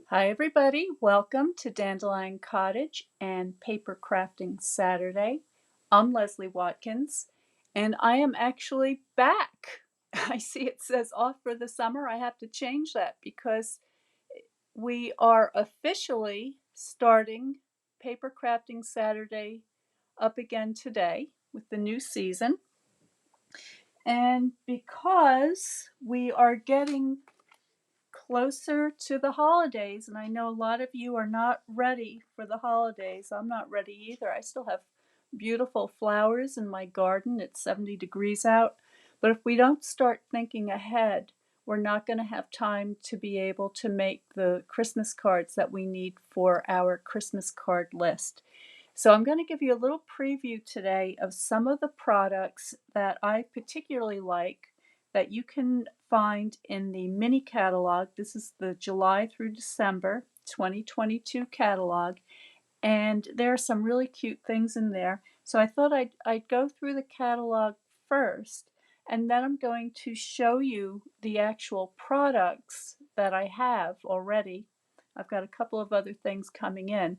Hi everybody, welcome to Dandelion Cottage and Paper Crafting Saturday. I'm Leslie Watkins and I am actually back. I see it says off for the summer. I have to change that because we are officially starting Paper Crafting Saturday up again today with the new season. And because we are getting closer to the holidays, and I know a lot of you are not ready for the holidays. I'm not ready either. I still have beautiful flowers in my garden. It's 70 degrees out. But if we don't start thinking ahead, we're not going to have time to be able to make the Christmas cards that we need for our Christmas card list. So I'm going to give you a little preview today of some of the products that I particularly like that you can find in the mini catalog. This is the July through December 2022 catalog, and there are some really cute things in there. So I thought I'd go through the catalog first, and then I'm going to show you the actual products that I have already. I've got a couple of other things coming in.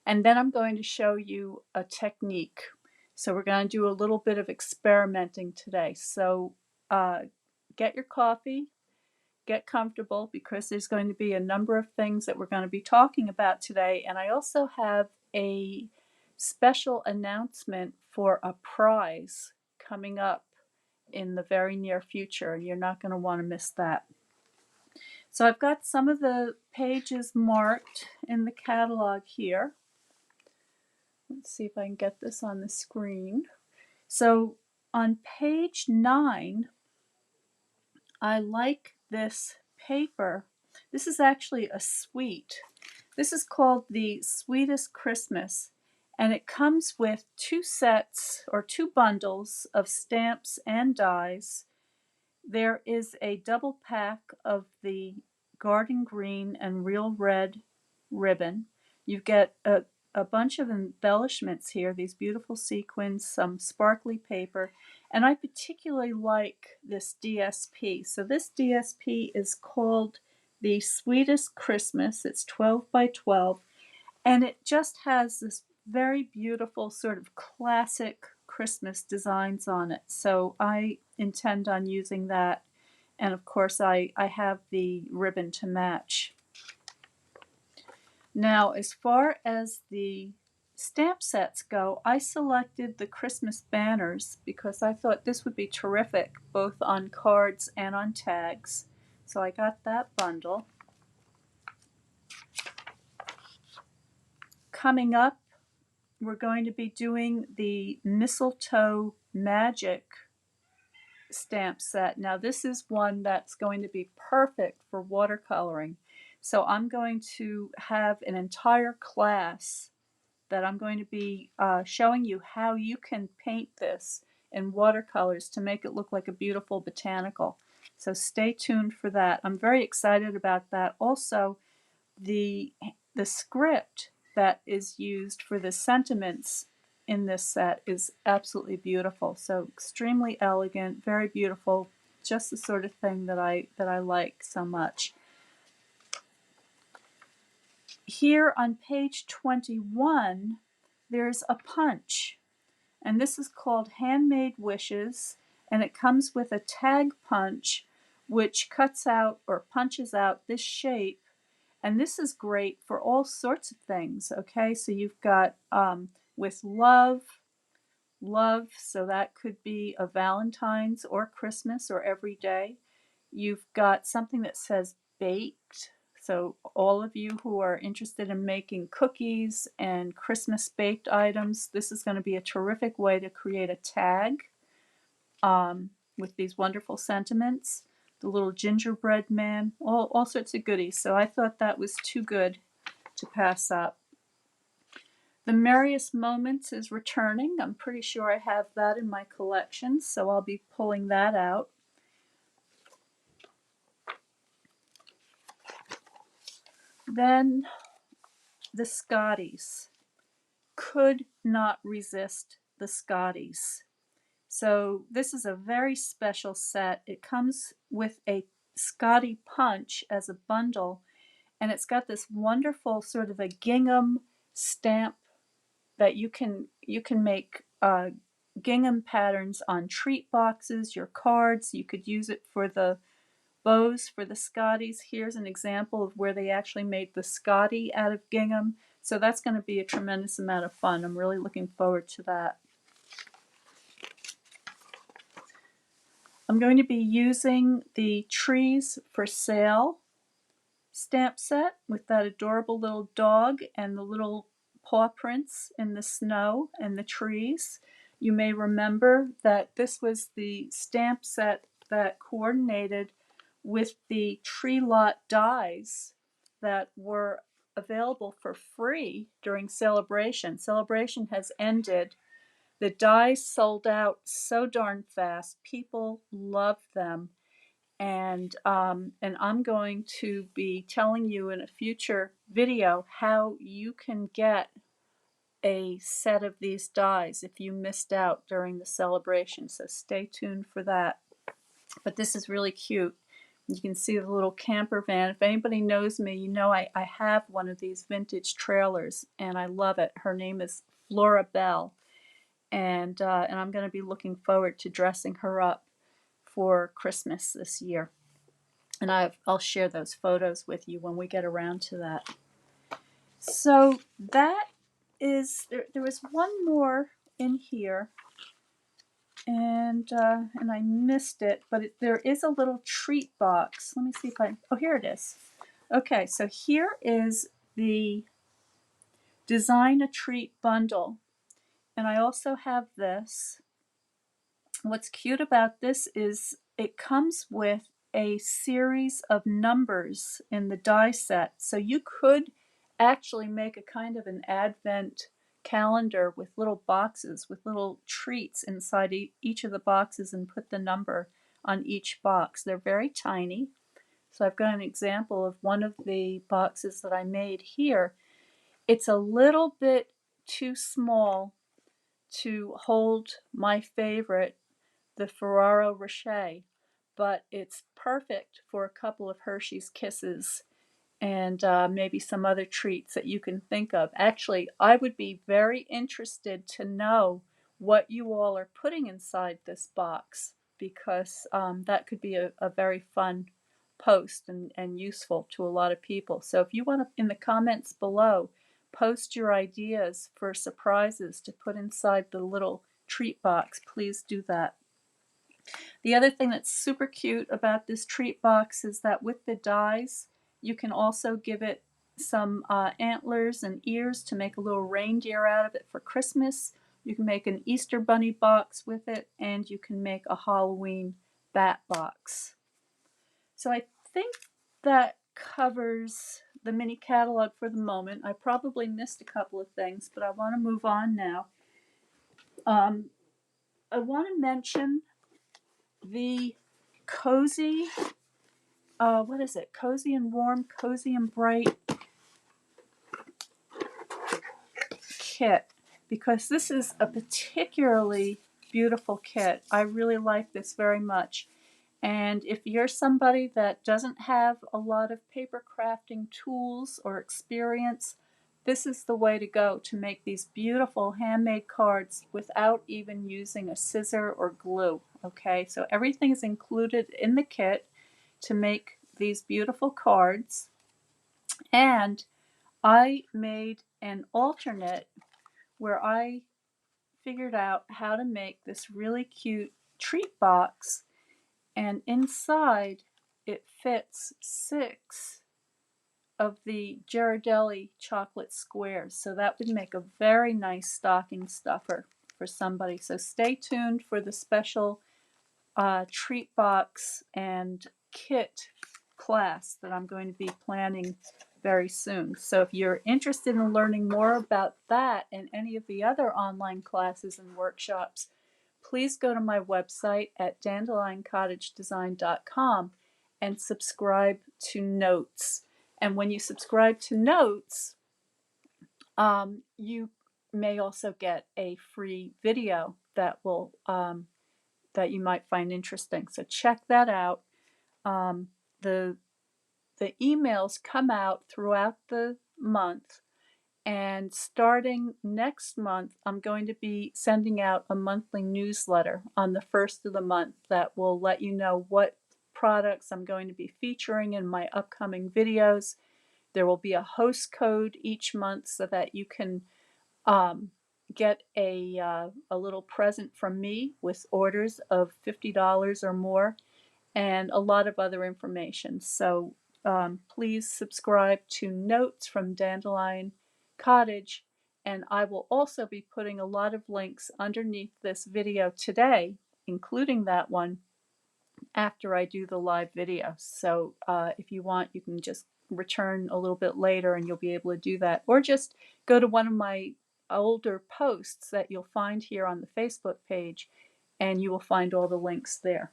And then I'm going to show you a technique. So we're going to do a little bit of experimenting today. So uh, get your coffee, get comfortable, because there's going to be a number of things that we're going to be talking about today. And I also have a special announcement for a prize coming up in the very near future, and you're not going to want to miss that. So I've got some of the pages marked in the catalog here. Let's see if I can get this on the screen. So on page 9, I like this paper. This is actually a suite. This is called the Sweetest Christmas, and it comes with 2 sets or 2 bundles of stamps and dies. There is a double pack of the garden green and real red ribbon. You get a bunch of embellishments here, these beautiful sequins, some sparkly paper, and I particularly like this DSP. So this DSP is called the Sweetest Christmas. It's 12 by 12, and it just has this very beautiful sort of classic Christmas designs on it. So I intend on using that. And of course, I have the ribbon to match. Now, as far as the stamp sets go, I selected the Christmas banners because I thought this would be terrific both on cards and on tags. So I got that bundle. Coming up, we're going to be doing the Mistletoe Magic stamp set. Now this is one that's going to be perfect for watercoloring. So I'm going to have an entire class that I'm going to be showing you how you can paint this in watercolors to make it look like a beautiful botanical. So stay tuned for that. I'm very excited about that. Also, the script that is used for the sentiments in this set is absolutely beautiful. So extremely elegant, very beautiful, just the sort of thing that I like so much. Here on page 21, there's a punch, and this is called Handmade Wishes, and it comes with a tag punch which cuts out or punches out this shape. And this is great for all sorts of things, okay? So you've got with love, so that could be a Valentine's or Christmas or every day. You've got something that says baked. So all of you who are interested in making cookies and Christmas baked items, this is going to be a terrific way to create a tag with these wonderful sentiments. The little gingerbread man, all sorts of goodies. So I thought that was too good to pass up. The Merriest Moments is returning. I'm pretty sure I have that in my collection, so I'll be pulling that out. Then the Scotties. Could not resist the Scotties. So this is a very special set. It comes with a Scotty punch as a bundle, and it's got this wonderful sort of a gingham stamp that you can make gingham patterns on treat boxes, your cards. You could use it for the bows for the Scotties. Here's an example of where they actually made the Scottie out of gingham. So that's going to be a tremendous amount of fun. I'm really looking forward to that. I'm going to be using the Trees for Sale stamp set with that adorable little dog and the little paw prints in the snow and the trees. You may remember that this was the stamp set that coordinated with the tree lot dies that were available for free during Celebration. Celebration has ended. The dies sold out so darn fast. People loved them. And I'm going to be telling you in a future video how you can get a set of these dies if you missed out during the celebration. So stay tuned for that. But this is really cute. You can see the little camper van. If anybody knows me, you know I have one of these vintage trailers, and I love it. Her name is Flora Bell, and I'm going to be looking forward to dressing her up for Christmas this year. And I'll share those photos with you when we get around to that. So that is, there was one more in here, and I missed it, but there is a little treat box. Let me see if oh, here it is. Okay, so here is the Design a Treat bundle, and I also have this. What's cute about this is it comes with a series of numbers in the die set. So you could actually make a kind of an advent calendar with little boxes, with little treats inside each of the boxes, and put the number on each box. They're very tiny. So I've got an example of one of the boxes that I made here. It's a little bit too small to hold my favorite, the Ferrero Rocher, but it's perfect for a couple of Hershey's Kisses and maybe some other treats that you can think of. Actually, I would be very interested to know what you all are putting inside this box, because that could be a very fun post and useful to a lot of people. So if you want to, in the comments below, post your ideas for surprises to put inside the little treat box, please do that. The other thing that's super cute about this treat box is that with the dies, you can also give it some antlers and ears to make a little reindeer out of it for Christmas. You can make an Easter bunny box with it, and you can make a Halloween bat box. So I think that covers the mini catalog for the moment. I probably missed a couple of things, but I want to move on now. I want to mention the cozy, what is it? Cozy and Warm, Cozy and Bright kit, because this is a particularly beautiful kit. I really like this very much. And if you're somebody that doesn't have a lot of paper crafting tools or experience, this is the way to go to make these beautiful handmade cards without even using a scissor or glue. Okay, so everything is included in the kit to make these beautiful cards. And I made an alternate where I figured out how to make this really cute treat box, and inside it fits 6 of the Ghirardelli chocolate squares. So that would make a very nice stocking stuffer for somebody. So stay tuned for the special treat box and kit class that I'm going to be planning very soon. So if you're interested in learning more about that and any of the other online classes and workshops, please go to my website at dandelioncottagedesign.com and subscribe to Notes. And when you subscribe to Notes, you may also get a free video that will that you might find interesting. So check that out. The the emails come out throughout the month, and starting next month, I'm going to be sending out a monthly newsletter on the first of the month that will let you know what products I'm going to be featuring in my upcoming videos. There will be a host code each month so that you can get a little present from me with orders of $50 or more, and a lot of other information. So please subscribe to Notes from Dandelion Cottage, and I will also be putting a lot of links underneath this video today, including that one, after I do the live video. So if you want, you can just return a little bit later and you'll be able to do that. Or just go to one of my older posts that you'll find here on the Facebook page, and you will find all the links there.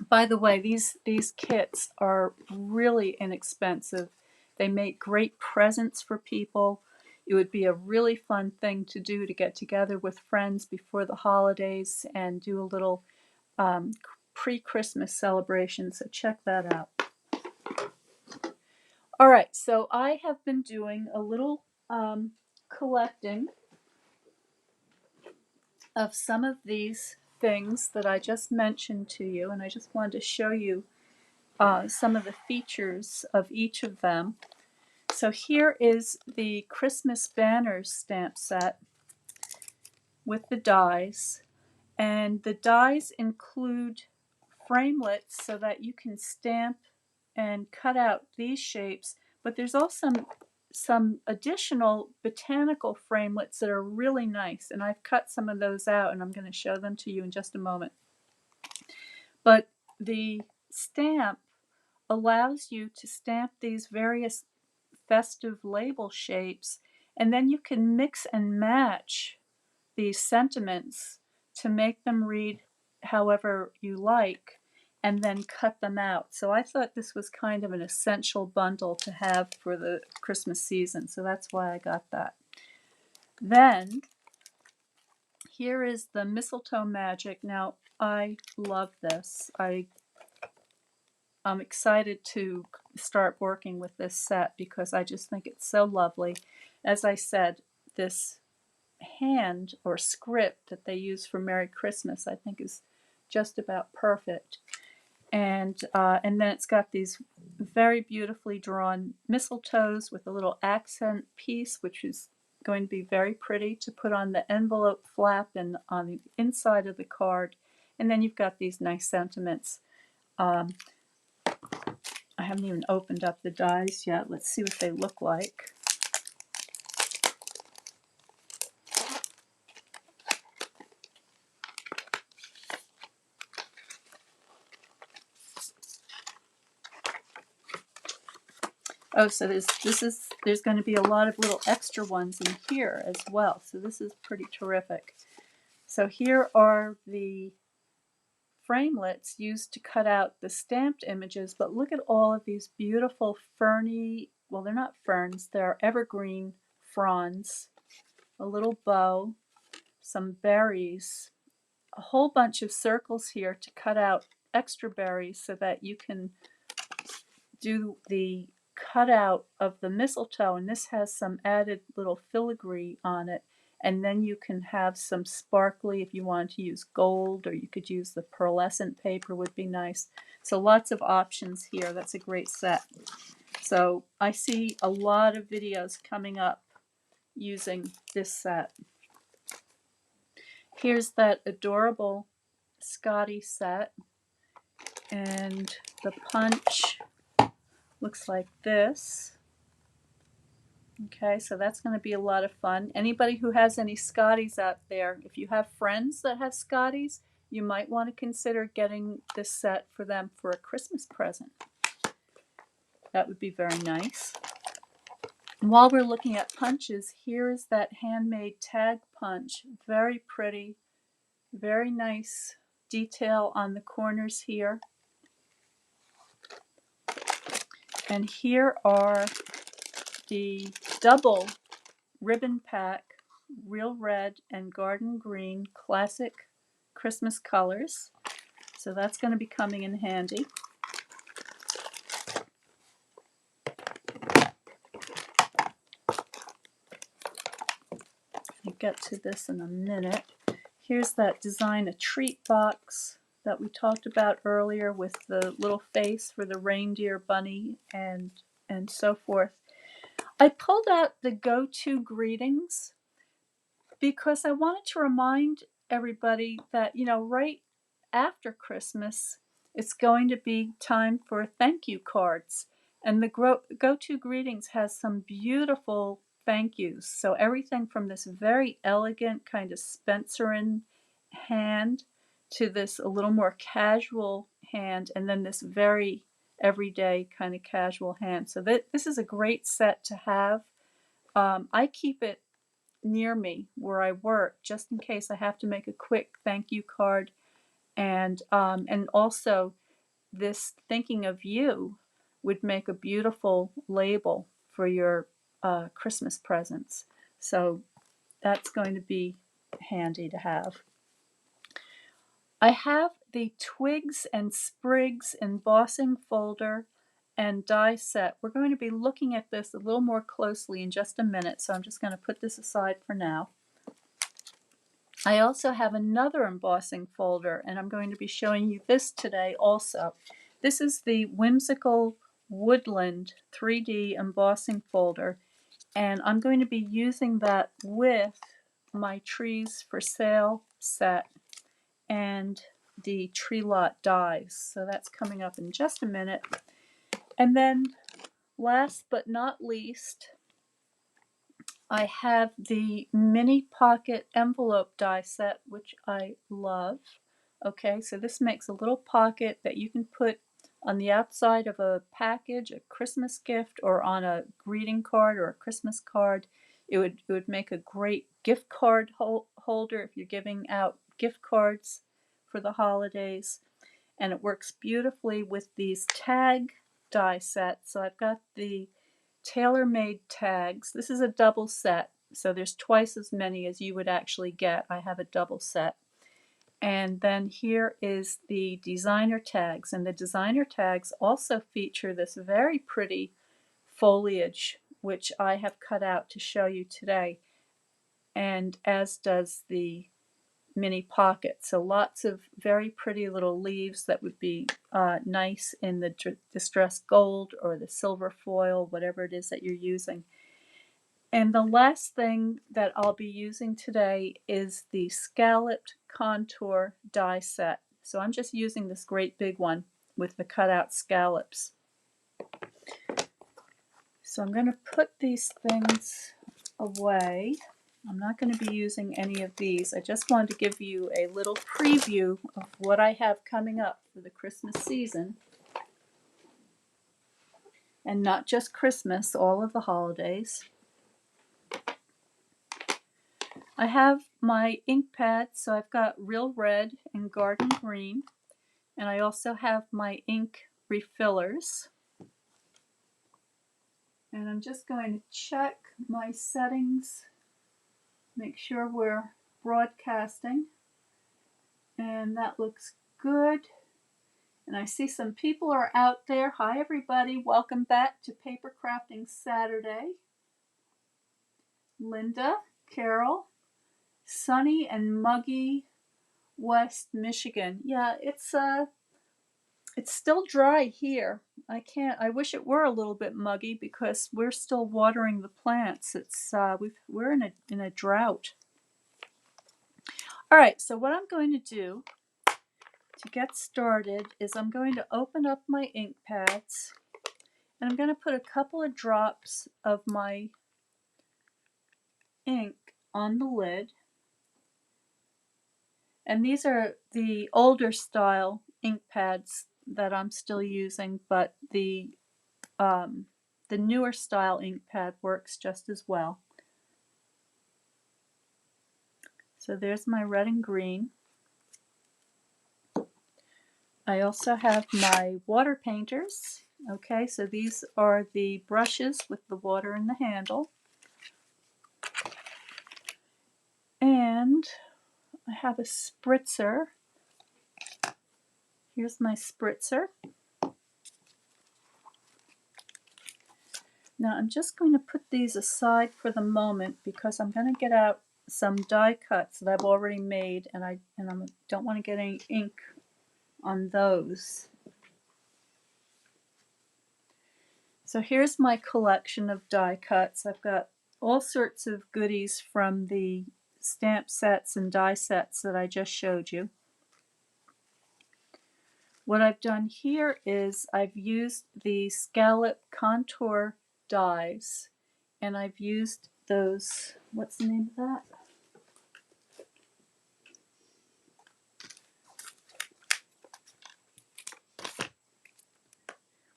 By the way, these kits are really inexpensive. They make great presents for people. It would be a really fun thing to do, to get together with friends before the holidays and do a little pre-Christmas celebration. So check that out. All right, so I have been doing a little collecting of some of these things that I just mentioned to you, and I just wanted to show you some of the features of each of them. So here is the Christmas banners stamp set with the dies, and the dies include framelits so that you can stamp and cut out these shapes, but there's also some additional botanical framelits that are really nice, and I've cut some of those out and I'm going to show them to you in just a moment. But the stamp allows you to stamp these various festive label shapes, and then you can mix and match these sentiments to make them read however you like, and then cut them out. So I thought this was kind of an essential bundle to have for the Christmas season, so that's why I got that. Then here is the Mistletoe Magic. Now I love this. I'm excited to start working with this set because I just think it's so lovely. As I said, this hand or script that they use for Merry Christmas I think is just about perfect. And then it's got these very beautifully drawn mistletoes with a little accent piece, which is going to be very pretty to put on the envelope flap and on the inside of the card. And then you've got these nice sentiments. I haven't even opened up the dies yet. Let's see what they look like. Oh, so there's going to be a lot of little extra ones in here as well. So this is pretty terrific. So here are the framelits used to cut out the stamped images, but look at all of these beautiful ferny, well, they're not ferns, they're evergreen fronds, a little bow, some berries, a whole bunch of circles here to cut out extra berries so that you can do the cutout of the mistletoe, and this has some added little filigree on it, and then you can have some sparkly if you want to use gold, or you could use the pearlescent paper, would be nice. So lots of options here. That's a great set. So I see a lot of videos coming up using this set. Here's that adorable Scotty set, and the punch looks like this. Okay, so that's going to be a lot of fun. Anybody who has any Scotties out there, if you have friends that have Scotties, you might want to consider getting this set for them for a Christmas present. That would be very nice. And while we're looking at punches, here is that Handmade Tag Punch. Very pretty, very nice detail on the corners here. And here are the double ribbon pack, real red and garden green classic Christmas colors. So that's going to be coming in handy. get to this in a minute. Here's that design a treat box that we talked about earlier with the little face for the reindeer bunny and so forth. I pulled out the go-to greetings because I wanted to remind everybody that, you know, right after Christmas, it's going to be time for thank you cards. And the go-to greetings has some beautiful thank yous. So everything from this very elegant kind of Spencerin hand to this a little more casual hand, and then this very everyday kind of casual hand. So this is a great set to have. I keep it near me where I work just in case I have to make a quick thank you card. And also this thinking of you would make a beautiful label for your Christmas presents. So that's going to be handy to have. I have the Twigs and Sprigs embossing folder and die set. We're going to be looking at this a little more closely in just a minute, so I'm just going to put this aside for now. I also have another embossing folder, and I'm going to be showing you this today also. This is the Whimsical Woodland 3D embossing folder, and I'm going to be using that with my Trees for Sale set and the tree lot dies. So that's coming up in just a minute. And then last but not least, I have the mini pocket envelope die set, which I love. Okay, so this makes a little pocket that you can put on the outside of a package, a Christmas gift, or on a greeting card or a Christmas card. It would make a great gift card holder if you're giving out gift cards for the holidays. And it works beautifully with these tag die sets. So I've got the tailor-made tags. This is a double set, so there's twice as many as you would actually get. I have a double set. And then here is the designer tags, and the designer tags also feature this very pretty foliage, which I have cut out to show you today, and as does the mini pocket. So lots of very pretty little leaves that would be nice in the distressed gold or the silver foil, whatever it is that you're using. And the last thing that I'll be using today is the scalloped contour die set. So I'm just using this great big one with the cutout scallops. So I'm going to put these things away. I'm not going to be using any of these. I just wanted to give you a little preview of what I have coming up for the Christmas season. And not just Christmas, all of the holidays. I have my ink pads, so I've got Real Red and Garden Green. And I also have my ink refillers. And I'm just going to check my settings, make sure we're broadcasting. And that looks good. And I see some people are out there. Hi everybody, welcome back to Paper Crafting Saturday. Linda, Carol, sunny and muggy West Michigan. Yeah, it's still dry here. I wish it were a little bit muggy because we're still watering the plants. We're in a drought. All right, so what I'm going to do to get started is I'm going to open up my ink pads and I'm going to put a couple of drops of my ink on the lid. And these are the older style ink pads that I'm still using, but the newer style ink pad works just as well. So there's my red and green. I also have my water painters. Okay, so these are the brushes with the water in the handle. And I have a spritzer. Here's my spritzer. Now I'm just going to put these aside for the moment because I'm going to get out some die cuts that I've already made, and I don't want to get any ink on those. So here's my collection of die cuts. I've got all sorts of goodies from the stamp sets and die sets that I just showed you. What I've done here is I've used the scallop contour dies, and I've used those, what's the name of that?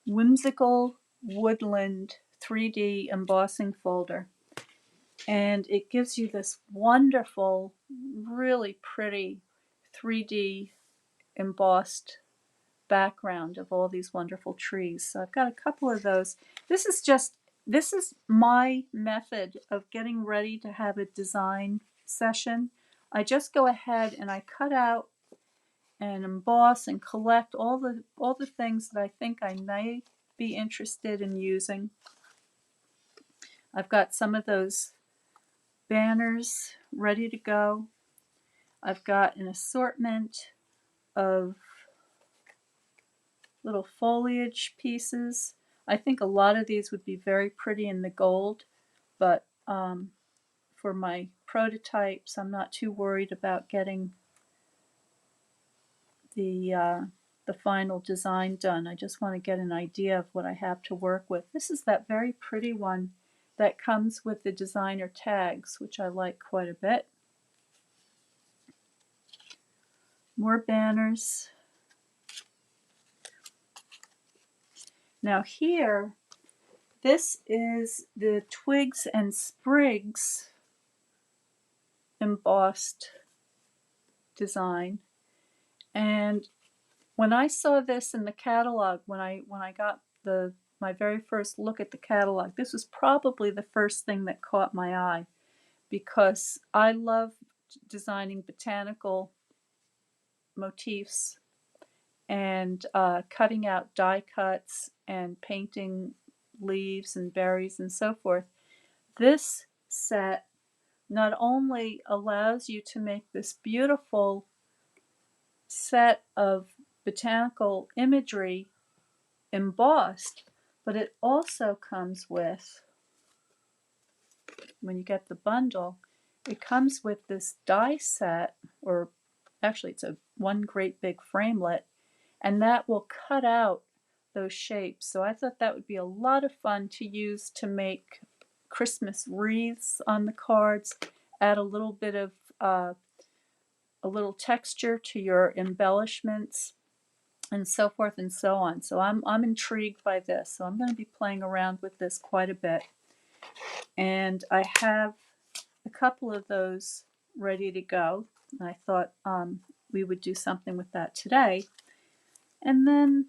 Whimsical Woodland 3D embossing folder. And it gives you this wonderful, really pretty 3D embossed background of all these wonderful trees. So I've got a couple of those. This is my method of getting ready to have a design session. I just go ahead and I cut out and emboss and collect all the things that I think I may be interested in using. I've got some of those banners ready to go. I've got an assortment of little foliage pieces. I think a lot of these would be very pretty in the gold, but for my prototypes, I'm not too worried about getting the final design done. I just want to get an idea of what I have to work with. This is that very pretty one that comes with the designer tags, which I like quite a bit. More banners. Now here, this is the Twigs and Sprigs embossed design. And when I saw this in the catalog, when I got my very first look at the catalog, this was probably the first thing that caught my eye, because I love designing botanical motifs and cutting out die cuts and painting leaves and berries and so forth. This set not only allows you to make this beautiful set of botanical imagery embossed, but it also comes with, when you get the bundle, it comes with this die set, or actually it's a one great big framelit, and that will cut out those shapes. So I thought that would be a lot of fun to use to make Christmas wreaths on the cards, add a little bit of a little texture to your embellishments, and so forth and so on. So I'm intrigued by this. So I'm going to be playing around with this quite a bit. And I have a couple of those ready to go. I thought we would do something with that today. And then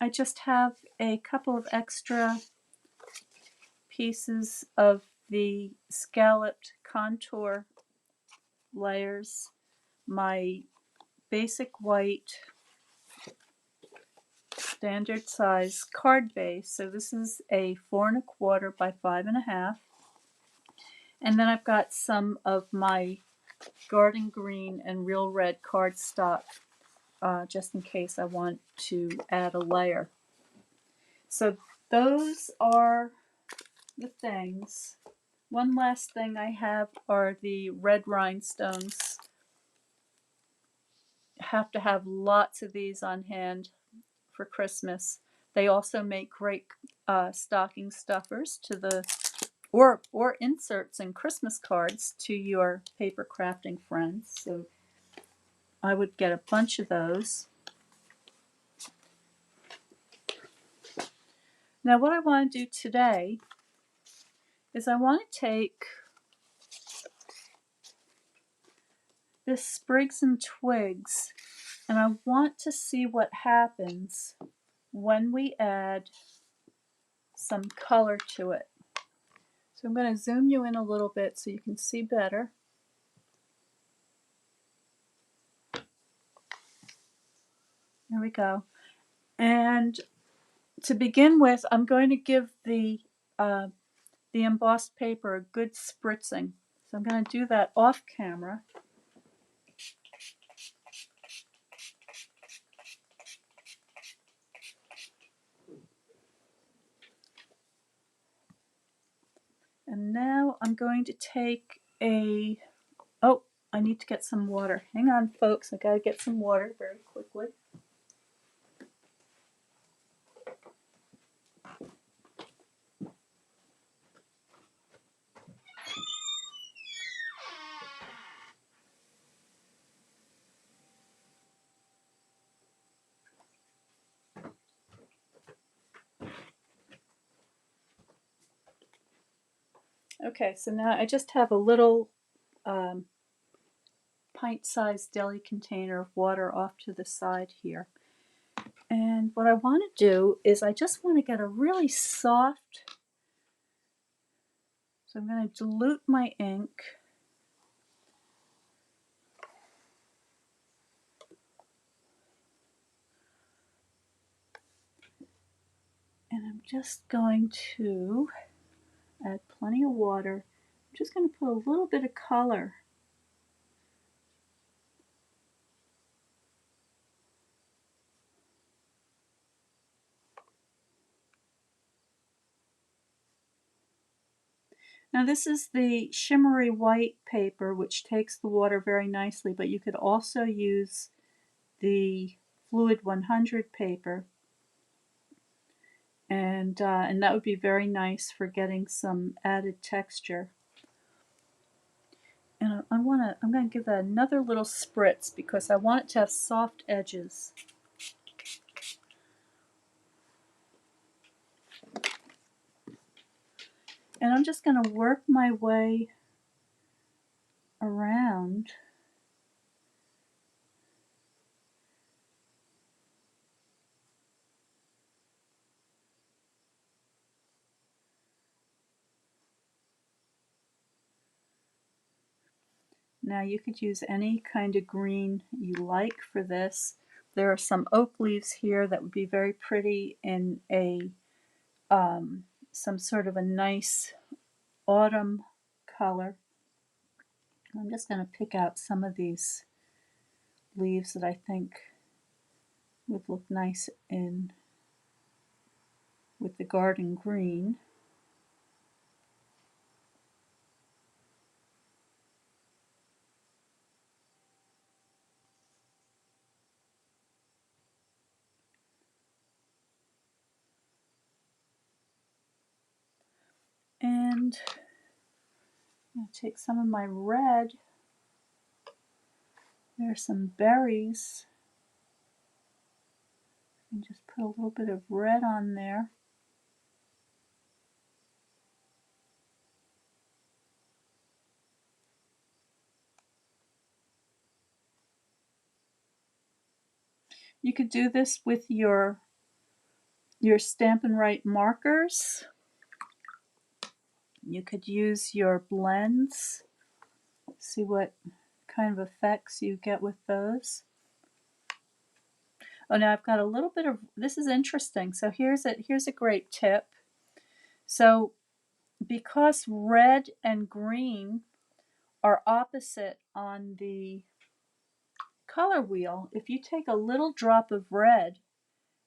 I just have a couple of extra pieces of the scalloped contour layers. My basic white standard size card base. So this is a 4 1/4 by 5 1/2. And then I've got some of my garden green and real red cardstock, just in case I want to add a layer. So those are the things. One last thing I have are the red rhinestones. Have to have lots of these on hand for Christmas. They also make great stocking stuffers to the or inserts and Christmas cards to your paper crafting friends. So I would get a bunch of those. Now what I want to do today is I want to take this Sprigs and Twigs, and I want to see what happens when we add some color to it. So I'm going to zoom you in a little bit so you can see better. There we go. And to begin with, I'm going to give the embossed paper a good spritzing. So So I'm going to do that off camera. And now I'm going to take a, oh, I need to get some water. Hang on, folks. I got to get some water very quickly. Okay, so now I just have a little pint-sized deli container of water off to the side here. And what I want to do is I just want to get a really soft, so I'm going to dilute my ink. And I'm just going to add plenty of water. I'm just going to put a little bit of color. Now this is the shimmery white paper, which takes the water very nicely, but you could also use the Fluid 100 paper, and that would be very nice for getting some added texture. And I'm going to give that another little spritz because I want it to have soft edges. And I'm just going to work my way around. Now you could use any kind of green you like for this. There are some oak leaves here that would be very pretty in a some sort of a nice autumn color. I'm just going to pick out some of these leaves that I think would look nice in with the garden green. And I'm going to take some of my red. There's some berries. And just put a little bit of red on there. You could do this with your Stampin' Write markers. You could use your blends. See what kind of effects you get with those. Oh, now I've got a little bit of, this is interesting. So here's a great tip. So because red and green are opposite on the color wheel, if you take a little drop of red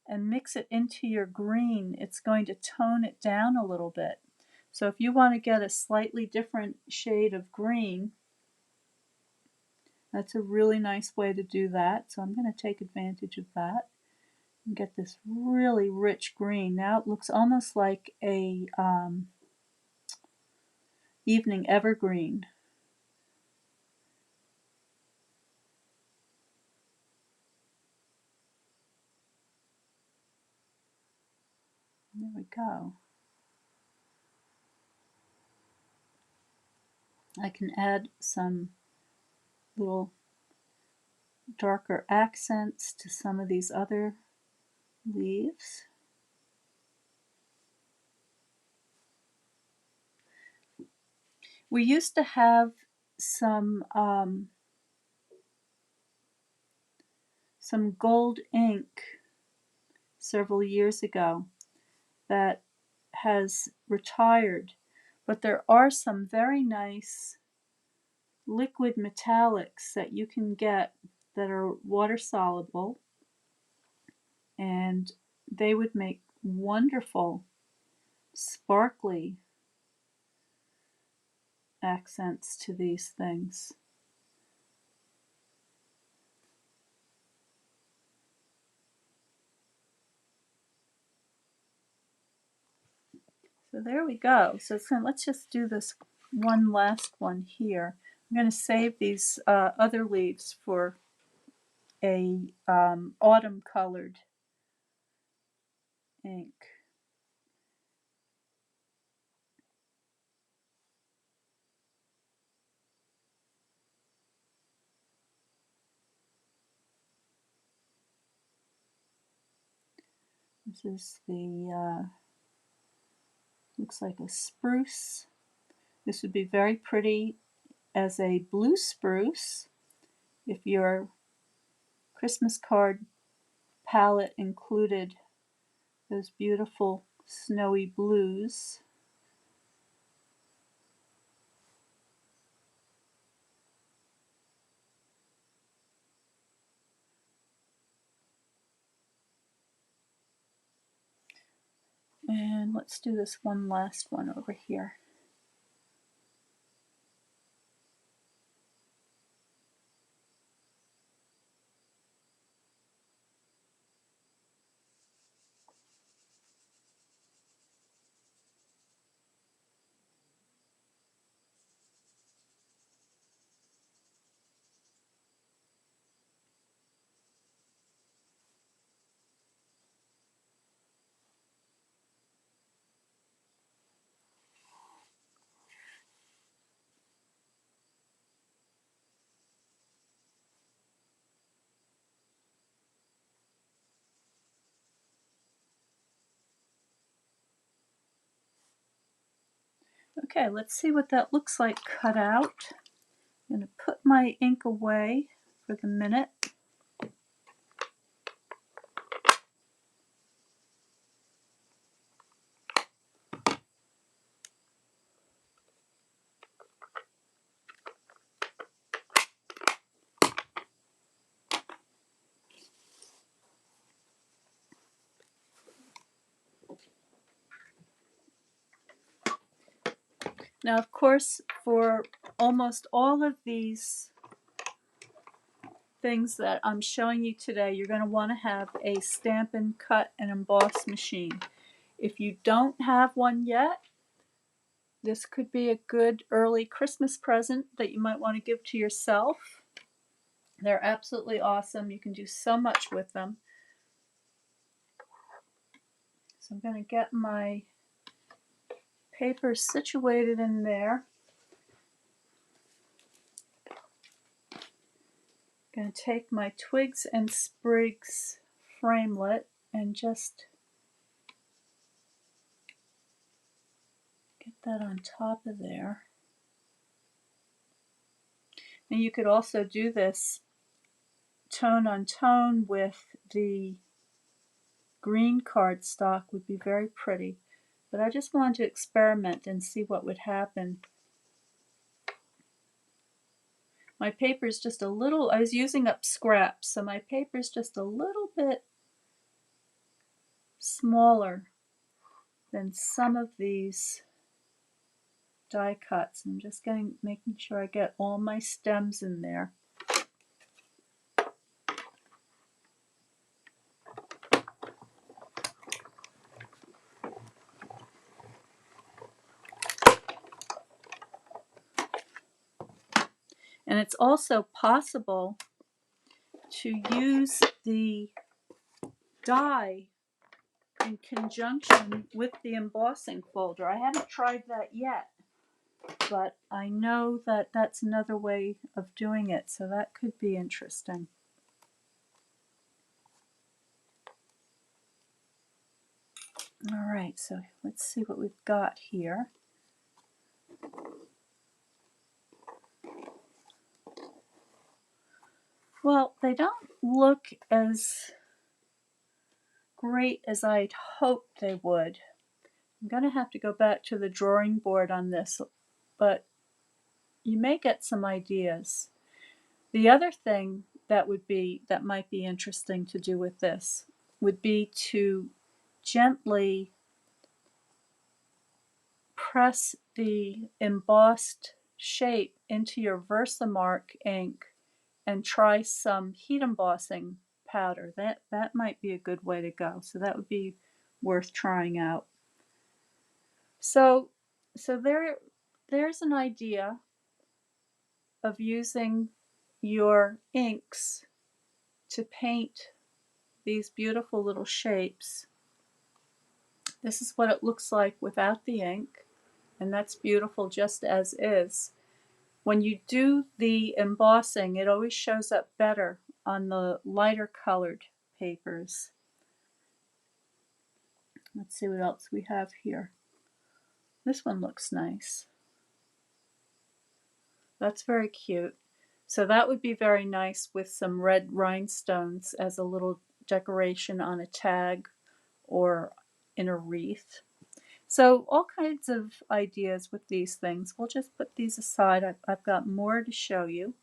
and mix it into your green, it's going to tone it down a little bit. So if you want to get a slightly different shade of green, that's a really nice way to do that. So I'm going to take advantage of that and get this really rich green. Now it looks almost like a evening evergreen. There we go. I can add some little darker accents to some of these other leaves. We used to have some gold ink several years ago that has retired, but there are some very nice liquid metallics that you can get that are water soluble, and they would make wonderful sparkly accents to these things. So there we go. So let's just do this one last one here. I'm going to save these other leaves for a autumn colored ink. This is the, looks like a spruce. This would be very pretty as a blue spruce if your Christmas card palette included those beautiful snowy blues. And let's do this one last one over here. Okay, let's see what that looks like cut out. I'm going to put my ink away for the minute. Now, of course, for almost all of these things that I'm showing you today, you're going to want to have a Stampin' Cut and Emboss machine. If you don't have one yet, this could be a good early Christmas present that you might want to give to yourself. They're absolutely awesome. You can do so much with them. So I'm going to get my paper situated in there. I'm going to take my Twigs and Sprigs framelit and just get that on top of there. And you could also do this tone on tone with the green cardstock, would be very pretty. But I just wanted to experiment and see what would happen. My paper is just a little, I was using up scraps, so my paper is just a little bit smaller than some of these die cuts. I'm just making sure I get all my stems in there. And it's also possible to use the die in conjunction with the embossing folder. I haven't tried that yet, but I know that that's another way of doing it, so that could be interesting. All right, so let's see what we've got here. Well, they don't look as great as I'd hoped they would. I'm going to have to go back to the drawing board on this, but you may get some ideas. The other thing that might be interesting to do with this would be to gently press the embossed shape into your Versamark ink and try some heat embossing powder. That might be a good way to go. So that would be worth trying out. So there's an idea of using your inks to paint these beautiful little shapes. This is what it looks like without the ink, and that's beautiful just as is. When you do the embossing, it always shows up better on the lighter colored papers. Let's see what else we have here. This one looks nice. That's very cute. So that would be very nice with some red rhinestones as a little decoration on a tag or in a wreath. So all kinds of ideas with these things. We'll just put these aside. I've got more to show you.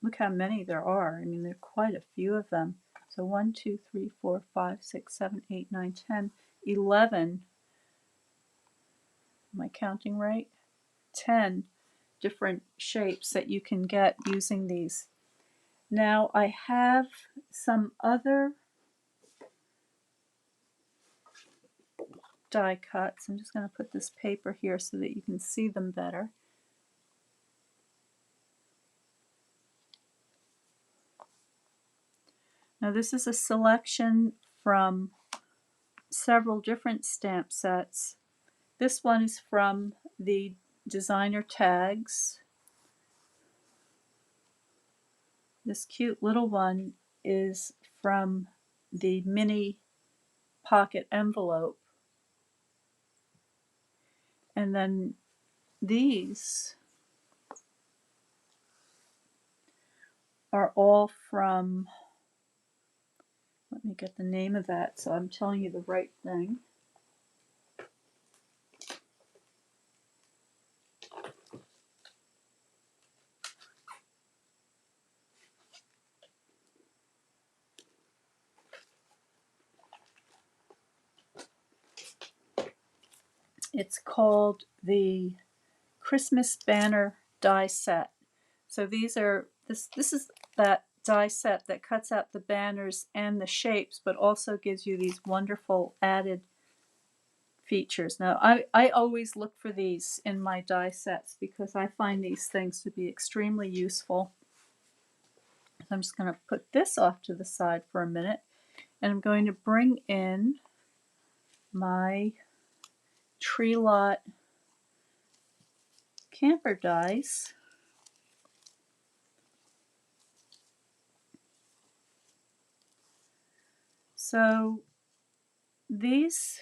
Look how many there are. I mean, there are quite a few of them. So 1, 2, 3, 4, 5, 6, 7, 8, 9, 10, 11. Am I counting right? 10 different shapes that you can get using these. Now I have some other die cuts. I'm just going to put this paper here so that you can see them better. Now this is a selection from several different stamp sets. This one is from the designer tags. This cute little one is from the mini pocket envelope. And then these are all from, let me get the name of that so I'm telling you the right thing. It's called the Christmas Banner die set. So these are, this is that die set that cuts out the banners and the shapes, but also gives you these wonderful added features. Now I always look for these in my die sets because I find these things to be extremely useful. So I'm just going to put this off to the side for a minute, and I'm going to bring in my Tree Lot camper dies. So these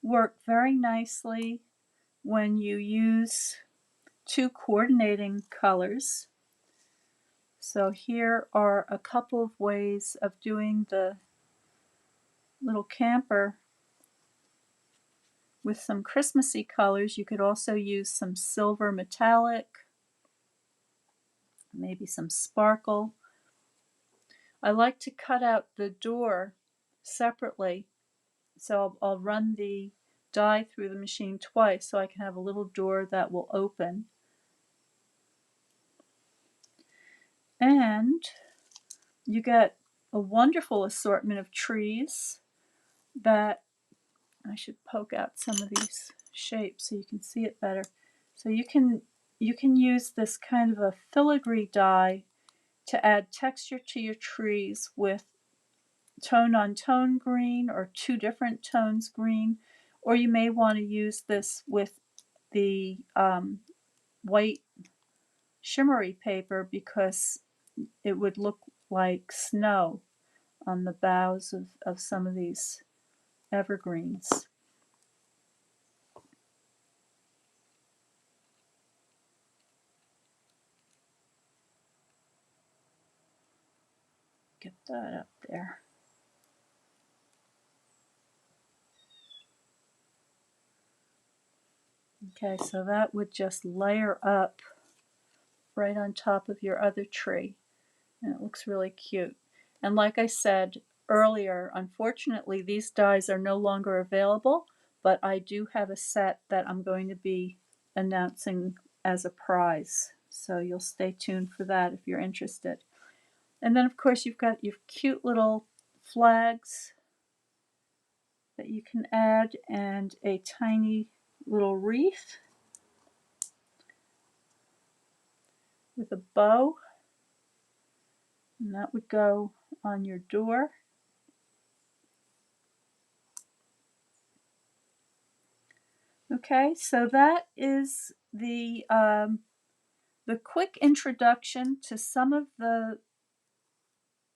work very nicely when you use two coordinating colors. So here are a couple of ways of doing the little camper with some Christmassy colors. You could also use some silver metallic, maybe some sparkle. I like to cut out the door separately, so I'll run the die through the machine twice so I can have a little door that will open. And you get a wonderful assortment of trees that I should poke out some of these shapes so you can see it better. So you can use this kind of a filigree die to add texture to your trees with tone on tone green or two different tones green, or you may want to use this with the white shimmery paper because it would look like snow on the boughs of some of these evergreens. Get that up there. Okay, so that would just layer up right on top of your other tree. And it looks really cute. And like I said earlier, unfortunately, these dies are no longer available, but I do have a set that I'm going to be announcing as a prize. So you'll stay tuned for that if you're interested. And then, of course, you've got your cute little flags that you can add and a tiny little wreath with a bow. And that would go on your door. Okay, so that is the quick introduction to some of the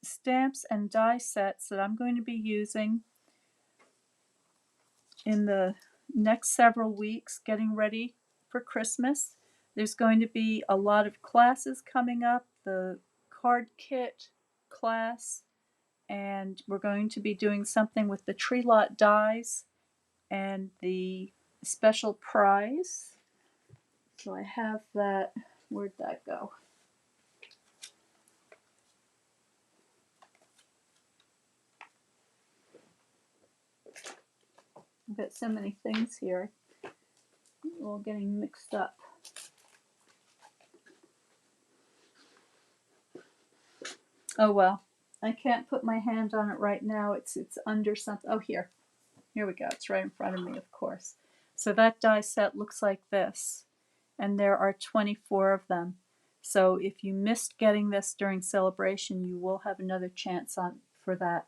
stamps and die sets that I'm going to be using in the next several weeks getting ready for Christmas. There's going to be a lot of classes coming up, the card kit class, and we're going to be doing something with the tree lot dies and the special prize. So I have that. Where'd that go? I've got so many things here, all getting mixed up. Oh well, I can't put my hand on it right now. It's under something. Oh, here we go. It's right in front of me, of course. So that die set looks like this, and there are 24 of them. So if you missed getting this during celebration, you will have another chance for that.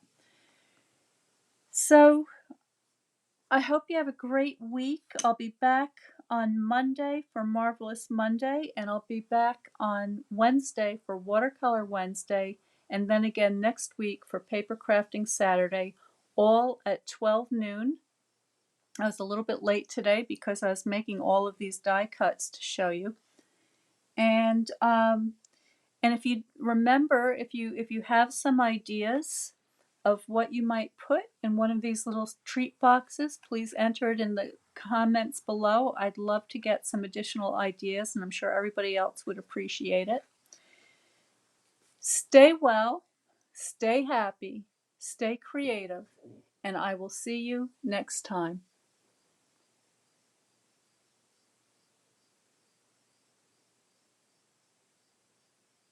So I hope you have a great week. I'll be back on Monday for Marvelous Monday, and I'll be back on Wednesday for Watercolor Wednesday, and then again next week for Paper Crafting Saturday, all at 12 noon. I was a little bit late today because I was making all of these die cuts to show you. And if you remember, if you have some ideas of what you might put in one of these little treat boxes, please enter it in the comments below. I'd love to get some additional ideas, and I'm sure everybody else would appreciate it. Stay well, stay happy, stay creative, and I will see you next time.